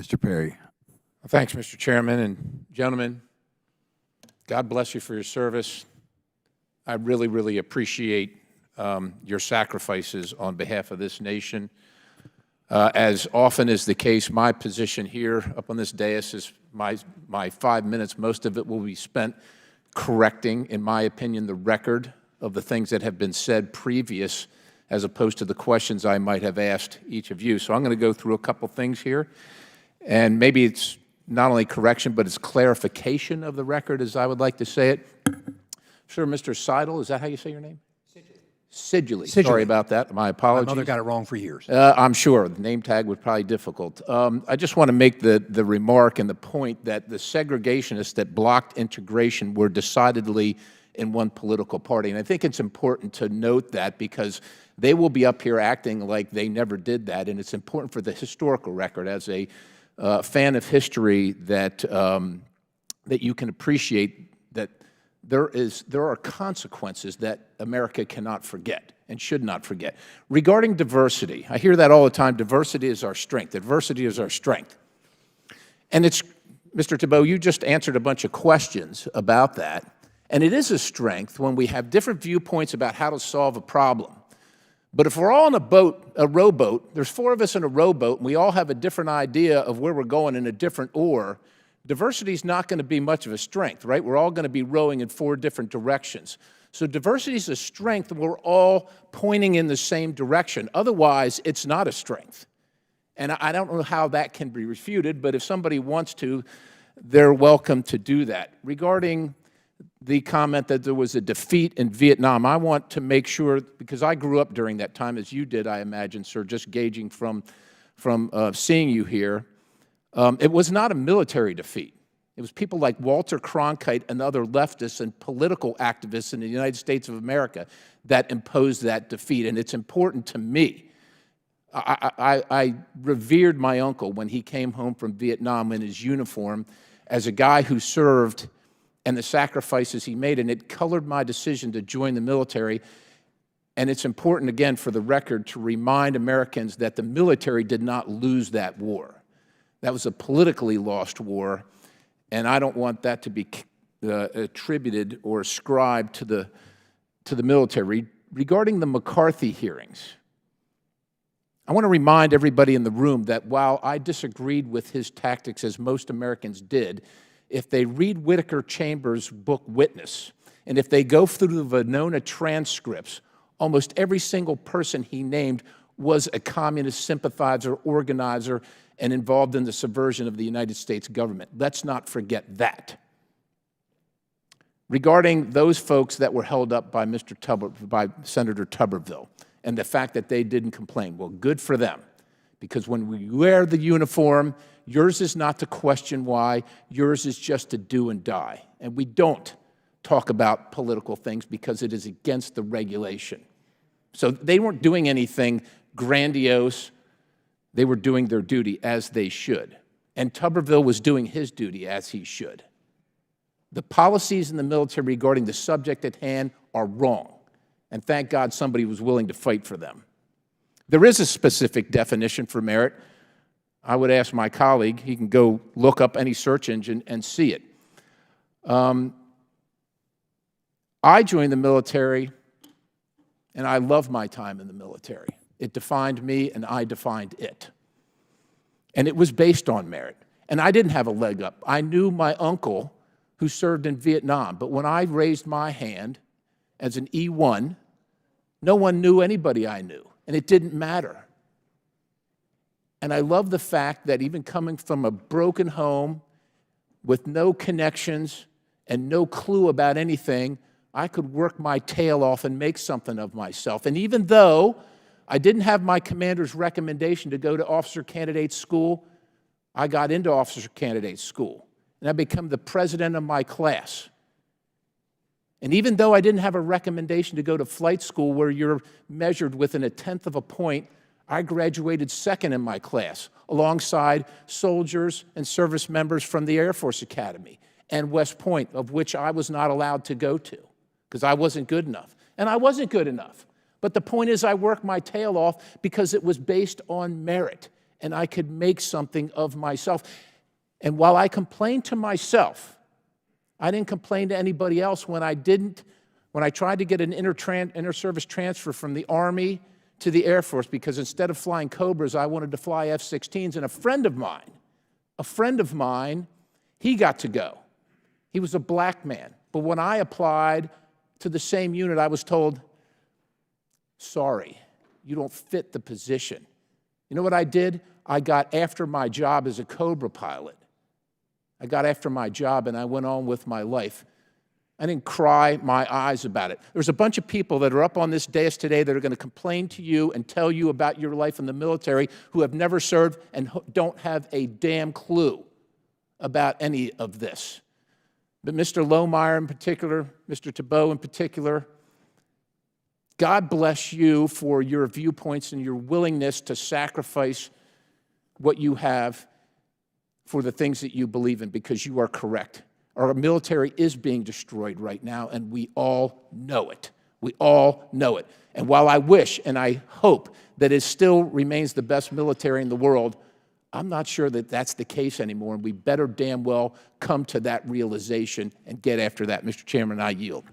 Mr. Perry. Thanks, Mr. Chairman, and gentlemen, God bless you for your service. I really, really appreciate your sacrifices on behalf of this nation. As often is the case, my position here up on this dais is my 5 minutes. Most of it will be spent correcting, in my opinion, the record of the things that have been said previous as opposed to the questions I might have asked each of you. So I'm going to go through a couple things here, and maybe it's not only correction, but it's clarification of the record, as I would like to say it. Sure, Mr. Seidel, is that how you say your name? Sidgley. Sorry about that. My apologies. My mother got it wrong for years. I'm sure. The name tag was probably difficult. I just want to make the remark and the point that the segregationists that blocked integration were decidedly in one political party. And I think it's important to note that because they will be up here acting like they never did that. And it's important for the historical record as a fan of history that, that you can appreciate that there are consequences that America cannot forget and should not forget. Regarding diversity, I hear that all the time, diversity is our strength. Diversity is our strength. And it's, Mr. Thibault, you just answered a bunch of questions about that. And it is a strength when we have different viewpoints about how to solve a problem. But if we're all in a rowboat, there's 4 of us in a rowboat, and we all have a different idea of where we're going in a different oar, diversity is not going to be much of a strength, right? We're all going to be rowing in 4 different directions. So diversity is a strength, and we're all pointing in the same direction. Otherwise, it's not a strength. And I don't know how that can be refuted, but if somebody wants to, they're welcome to do that. Regarding the comment that there was a defeat in Vietnam, I want to make sure, because I grew up during that time, as you did, I imagine, sir, just gauging from seeing you here, it was not a military defeat. It was people like Walter Cronkite and other leftists and political activists in the United States of America that imposed that defeat, and it's important to me. I revered my uncle when he came home from Vietnam in his uniform as a guy who served and the sacrifices he made, and it colored my decision to join the military. And it's important, again, for the record, to remind Americans that the military did not lose that war. That was a politically lost war, and I don't want that to be attributed or ascribed to the military. Regarding the McCarthy hearings, I want to remind everybody in the room that while I disagreed with his tactics, as most Americans did, if they read Whittaker Chambers' book Witness, and if they go through the Venona transcripts, almost every single person he named was a communist sympathizer, organizer, and involved in the subversion of the United States government. Let's not forget that. Regarding those folks that were held up by by Senator Tuberville, and the fact that they didn't complain, well, good for them. Because when we wear the uniform, yours is not to question why, yours is just to do and die. And we don't talk about political things because it is against the regulation. So they weren't doing anything grandiose. They were doing their duty as they should. And Tuberville was doing his duty as he should. The policies in the military regarding the subject at hand are wrong. And thank God somebody was willing to fight for them. There is a specific definition for merit. I would ask my colleague, he can go look up any search engine and see it. I joined the military, and I love my time in the military. It defined me, and I defined it. And it was based on merit. And I didn't have a leg up. I knew my uncle who served in Vietnam, but when I raised my hand as an E1, no one knew anybody I knew, and it didn't matter. And I love the fact that even coming from a broken home with no connections and no clue about anything, I could work my tail off and make something of myself. And even though I didn't have my commander's recommendation to go to officer candidate school, I got into officer candidate school, and I became the president of my class. And even though I didn't have a recommendation to go to flight school where you're measured within 1/10 of a point, I graduated second in my class alongside soldiers and service members from the Air Force Academy and West Point, of which I was not allowed to go to because I wasn't good enough. And I wasn't good enough. But the point is I worked my tail off because it was based on merit. and I could make something of myself. And while I complained to myself, I didn't complain to anybody else when I tried to get an inter-service transfer from the Army to the Air Force, because instead of flying Cobras, I wanted to fly F-16s, and a friend of mine, he got to go. He was a black man. But when I applied to the same unit, I was told, sorry, you don't fit the position. You know what I did? I got after my job as a Cobra pilot. I got after my job and I went on with my life. I didn't cry my eyes about it. There's a bunch of people that are up on this dais today that are going to complain to you and tell you about your life in the military who have never served and don't have a damn clue about any of this. But Mr. Lohmeyer in particular, Mr. Thibault in particular, God bless you for your viewpoints and your willingness to sacrifice what you have for the things that you believe in, because you are correct. Our military is being destroyed right now, and we all know it. We all know it. And while I wish and I hope that it still remains the best military in the world, I'm not sure that that's the case anymore, and we better damn well come to that realization and get after that. Mr. Chairman, I yield.